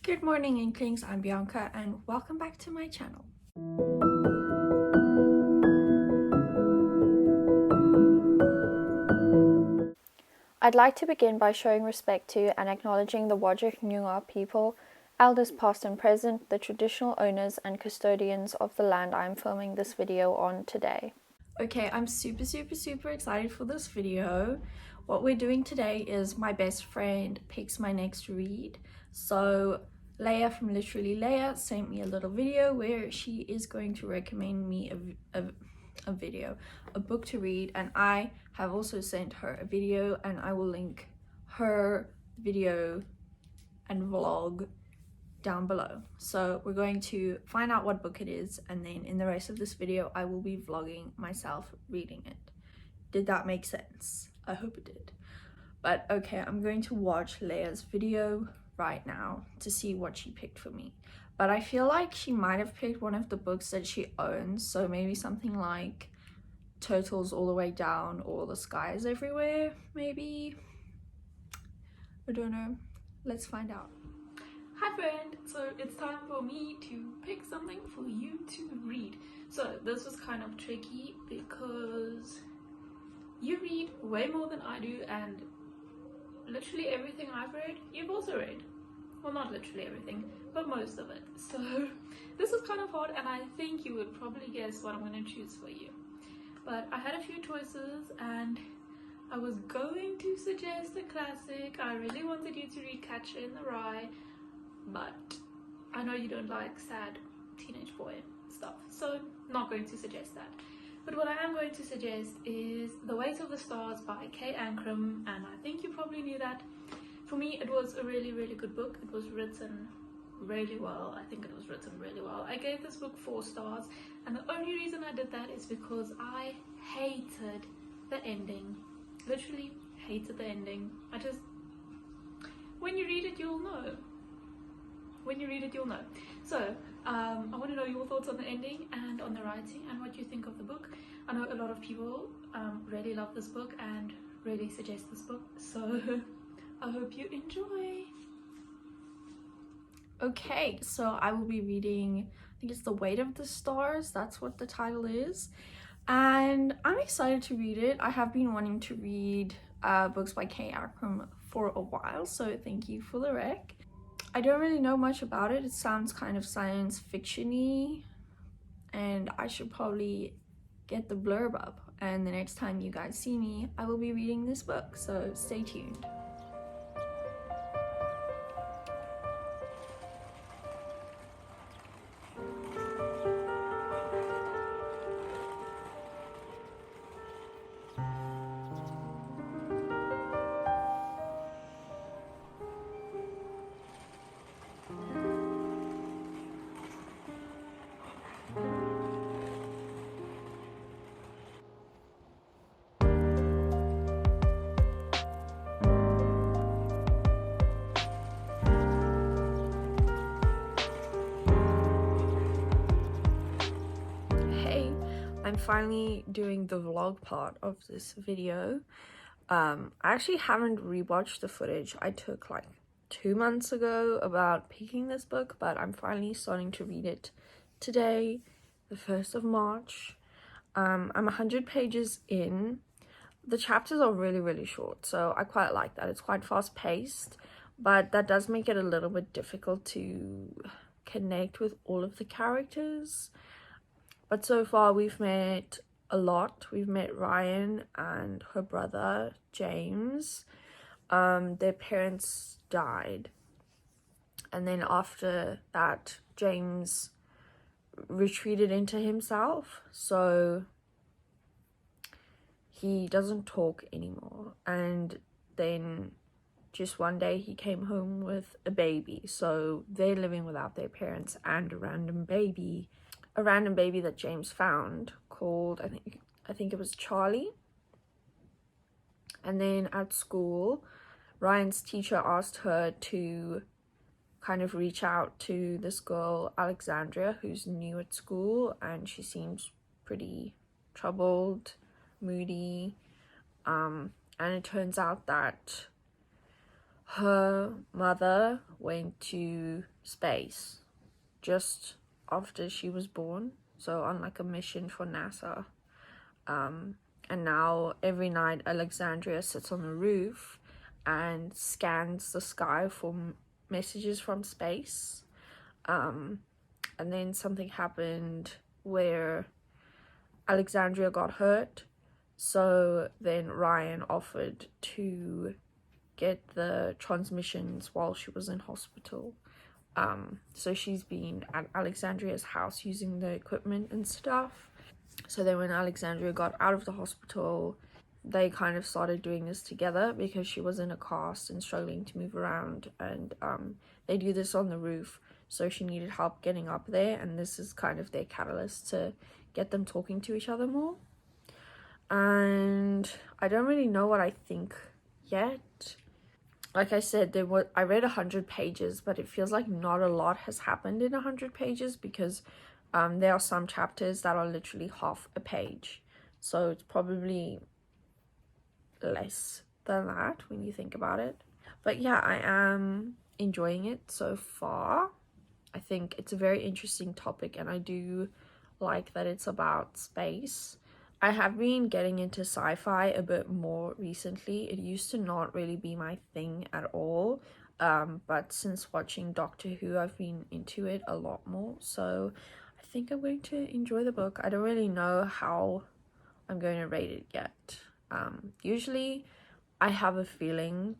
Good morning, Inklings. I'm Bianca and welcome back to my channel. I'd like to begin by showing respect to and acknowledging the Whadjuk Noongar people, elders past and present, the traditional owners and custodians of the land I'm filming this video on today. Okay, I'm super excited for this video. What we're doing today is my best friend picks my next read. So Laia from Literally Laia sent me a little video where she is going to recommend me a book to read, and I have also sent her a video, and I will link her video and vlog down below. So we're going to find out what book it is, and then in the rest of this video I will be vlogging myself reading it. Did that make sense? I hope it did. But okay, I'm going to watch Laia's video right now to see what she picked for me. But I feel like she might have picked one of the books that she owns, so maybe something like Turtles All the Way Down or The Sky is Everywhere, maybe? I don't know. Let's find out. Hi friend, so it's time for me to pick something for you to read. So this was kind of tricky because you read way more than I do, and literally everything I've read, you've also read. Well, not literally everything, but most of it. So this is kind of hard, and I think you would probably guess what I'm going to choose for you. But I had a few choices, and I was going to suggest a classic. I really wanted you to read Catcher in the Rye, but I know you don't like sad teenage boy stuff, so not going to suggest that. But what I am going to suggest is The Weight of the Stars by Kay Ancrum, and I think you probably knew that. For me, it was a really good book. It was written really well. I think it was written really well. I gave this book 4 stars, and the only reason I did that is because I hated the ending. Literally hated the ending. When you read it, you'll know. When you read it, you'll know. So I want to know your thoughts on the ending and on the writing and what you think of the book. I know a lot of people really love this book and really suggest this book, so I hope you enjoy. Okay, so I will be reading, I think it's The Weight of the Stars, that's what the title is, and I'm excited to read it. I have been wanting to read books by Kay Ancrum for a while, so thank you for the rec. I don't really know much about it. It sounds kind of science fiction-y, and I should probably get the blurb up, and the next time you guys see me, I will be reading this book, so stay tuned. I'm finally doing the vlog part of this video. I actually haven't rewatched the footage I took like 2 months ago about picking this book, but I'm finally starting to read it today, the 1st of March. I'm 100 pages in. The chapters are really short, so I quite like that. It's quite fast paced, but that does make it a little bit difficult to connect with all of the characters. But so far we've met a lot. We've met Ryan and her brother James. Their parents died, and then after that James retreated into himself, so he doesn't talk anymore. And then just one day he came home with a baby, so they're living without their parents and a random baby that James found called, I think it was Charlie. And then at school, Ryan's teacher asked her to kind of reach out to this girl Alexandria, who's new at school, and she seems pretty troubled, moody, and it turns out that her mother went to space just after she was born, so on like a mission for NASA. And now every night Alexandria sits on the roof and scans the sky for messages from space. And then something happened where Alexandria got hurt, so then Ryan offered to get the transmissions while she was in hospital. So she's been at Alexandria's house using the equipment and stuff. So then when Alexandria got out of the hospital, they kind of started doing this together because she was in a cast and struggling to move around, and they do this on the roof, so she needed help getting up there, and this is kind of their catalyst to get them talking to each other more. And I don't really know what I think yet. Like I said, I read 100 pages, but it feels like not a lot has happened in 100 pages because there are some chapters that are literally half a page, so it's probably less than that when you think about it. But yeah, I am enjoying it so far. I think it's a very interesting topic, and I do like that it's about space. I have been getting into sci-fi a bit more recently. It used to not really be my thing at all, but since watching Doctor Who, I've been into it a lot more, so I think I'm going to enjoy the book. I don't really know how I'm going to rate it yet. Usually I have a feeling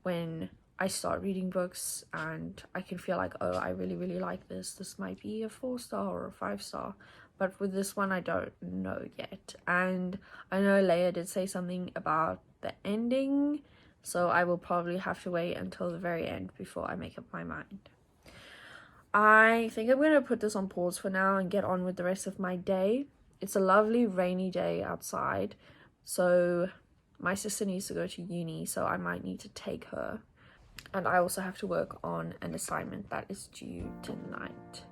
when I start reading books and I can feel like, oh, I really like this might be a 4-star or a 5-star, but with this one I don't know yet. And I know Laia did say something about the ending, so I will probably have to wait until the very end before I make up my mind. I think I'm going to put this on pause for now and get on with the rest of my day. It's a lovely rainy day outside, so my sister needs to go to uni, so I might need to take her. And I also have to work on an assignment that is due tonight.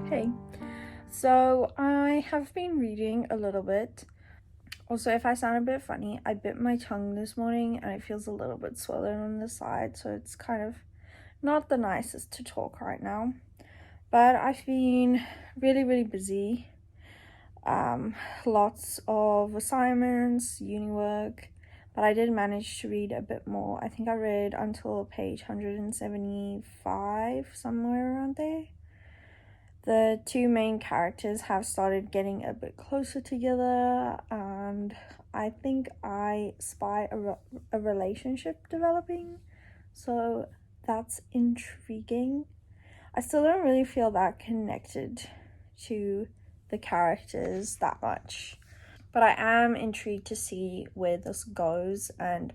Hey, so I have been reading a little bit. Also, if I sound a bit funny, I bit my tongue this morning and it feels a little bit swollen on the side, so it's kind of not the nicest to talk right now. But I've been really busy. Lots of assignments, uni work, but I did manage to read a bit more. I think I read until page 175, somewhere around there. The two main characters have started getting a bit closer together, and I think I spy a relationship developing, so that's intriguing. I still don't really feel that connected to the characters that much, but I am intrigued to see where this goes and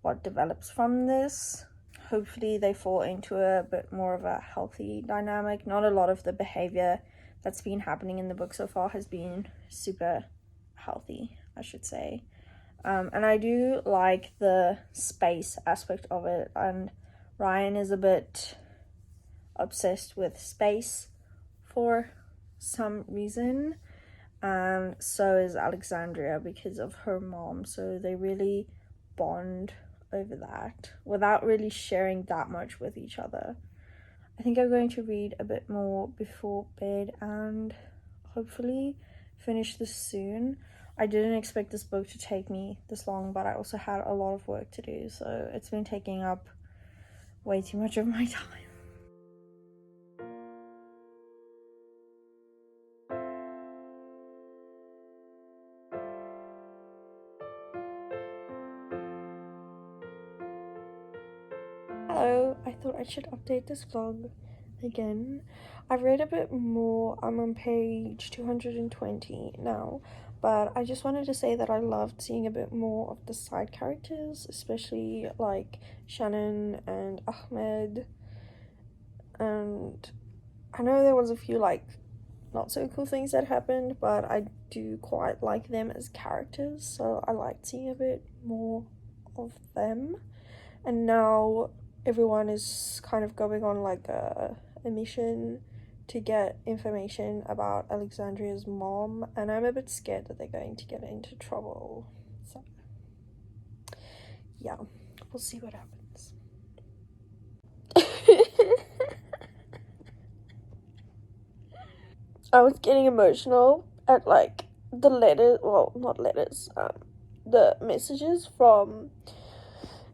what develops from this. Hopefully they fall into a bit more of a healthy dynamic. Not a lot of the behavior that's been happening in the book so far has been super healthy, I should say. And I do like the space aspect of it, and Ryan is a bit obsessed with space for some reason, and so is Alexandria because of her mom, so they really bond over that without really sharing that much with each other. I think I'm going to read a bit more before bed and hopefully finish this soon. I didn't expect this book to take me this long, but I also had a lot of work to do, so it's been taking up way too much of my time. Hello, I thought I should update this vlog again. I've read a bit more. I'm on page 220 now, but I just wanted to say that I loved seeing a bit more of the side characters, especially like Shannon and Ahmed. And I know there was a few like not so cool things that happened, but I do quite like them as characters, so I liked seeing a bit more of them. And now everyone is kind of going on like a mission to get information about Alexandria's mom, and I'm a bit scared that they're going to get into trouble. So yeah, we'll see what happens. I was getting emotional at like the letters, well, not letters, the messages from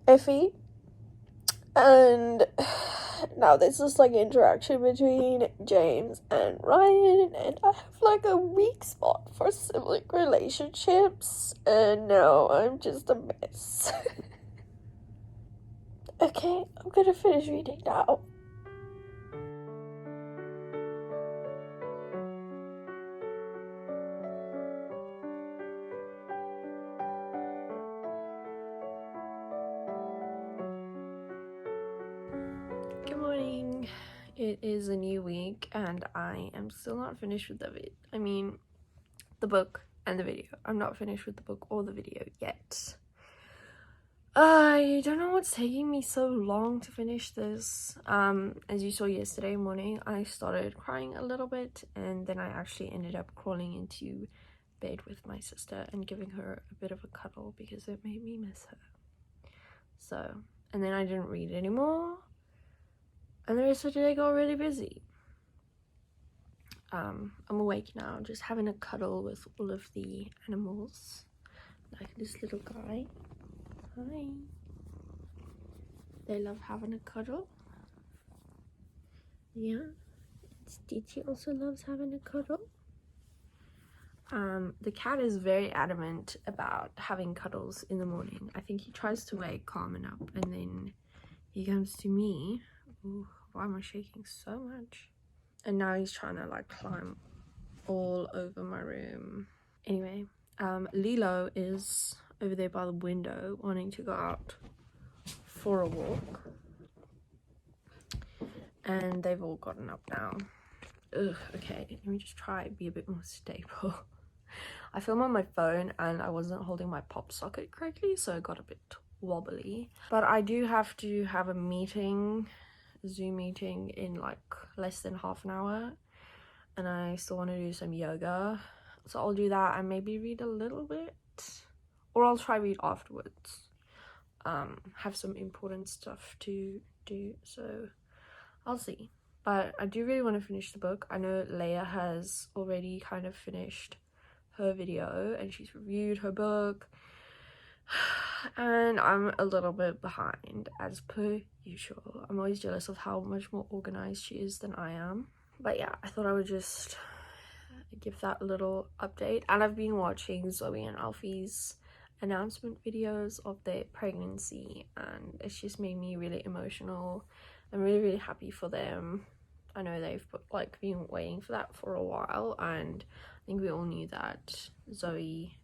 Effie, and now there's this like interaction between James and Ryan, and I have like a weak spot for sibling relationships, and now I'm just a mess. Okay, I'm gonna finish reading now. Good morning. It is a new week and I am still not finished with the book and the video. I'm not finished with the book or the video yet. I don't know what's taking me so long to finish this. As you saw yesterday morning, I started crying a little bit, and then I actually ended up crawling into bed with my sister and giving her a bit of a cuddle because it made me miss her. So, and then I didn't read anymore, and the rest of the day got really busy. I'm awake now, just having a cuddle with all of the animals, like this little guy. Hi. They love having a cuddle. Yeah. Stitchy also loves having a cuddle. The cat is very adamant about having cuddles in the morning. I think he tries to wake Carmen up, and then he comes to me. Ooh, why am I shaking so much? And now he's trying to like climb all over my room. Anyway, Lilo is over there by the window wanting to go out for a walk, and they've all gotten up now. Ugh, okay, let me just try and be a bit more stable. I film on my phone and I wasn't holding my pop socket correctly, so it got a bit wobbly. But I do have to have a meeting, Zoom meeting, in like less than half an hour, and I still want to do some yoga, so I'll do that and maybe read a little bit, or I'll try read afterwards. Have some important stuff to do, so I'll see. But I do really want to finish the book. I know Laia has already kind of finished her video and she's reviewed her book, and I'm a little bit behind as per usual. I'm always jealous of how much more organized she is than I am. But yeah, I thought I would just give that little update. And I've been watching Zoe and Alfie's announcement videos of their pregnancy, and it's just made me really emotional. I'm really happy for them. I know they've like been waiting for that for a while, and I think we all knew that Zoe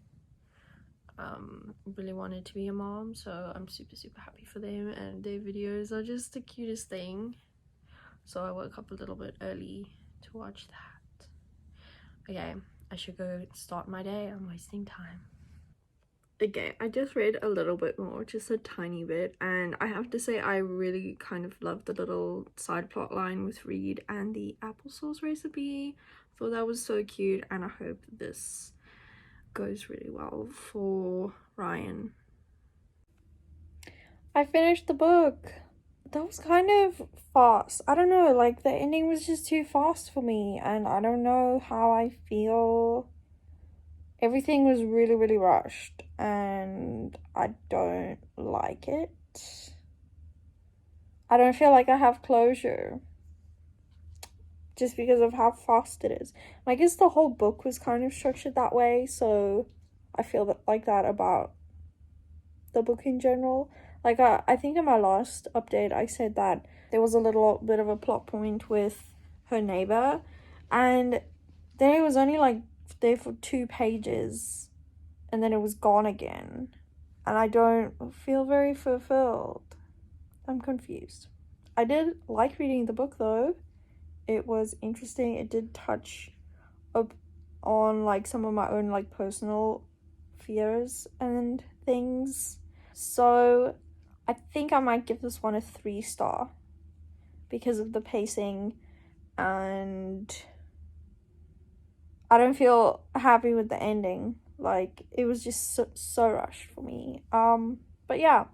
really wanted to be a mom, so I'm super happy for them, and their videos are just the cutest thing. So I woke up a little bit early to watch that. Okay, I should go start my day. I'm wasting time. Okay, I just read a little bit more, just a tiny bit, and I have to say I really kind of loved the little side plot line with Reed and the applesauce recipe. Thought that was so cute, and I hope this goes really well for Ryan. I finished the book. That was kind of fast. I don't know, like the ending was just too fast for me, and I don't know how I feel. Everything was really rushed, and I don't like it. I don't feel like I have closure just because of how fast it is. I guess the whole book was kind of structured that way, so I feel like that about the book in general. Like I think in my last update I said that there was a little bit of a plot point with her neighbor, and then it was only like there for 2 pages and then it was gone again, and I don't feel very fulfilled. I'm confused. I did like reading the book though. It was interesting. It did touch up on like some of my own like personal fears and things. So I think I might give this one a 3-star because of the pacing, and I don't feel happy with the ending. Like, it was just so rushed for me. But yeah,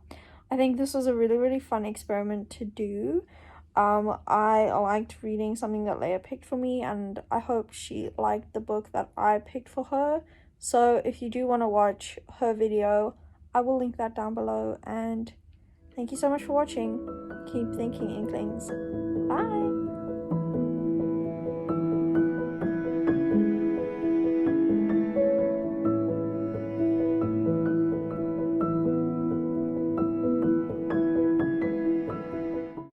I think this was a really, really fun experiment to do. I liked reading something that Laia picked for me, and I hope she liked the book that I picked for her. So if you do want to watch her video, I will link that down below, and thank you so much for watching. Keep thinking, Inklings. Bye!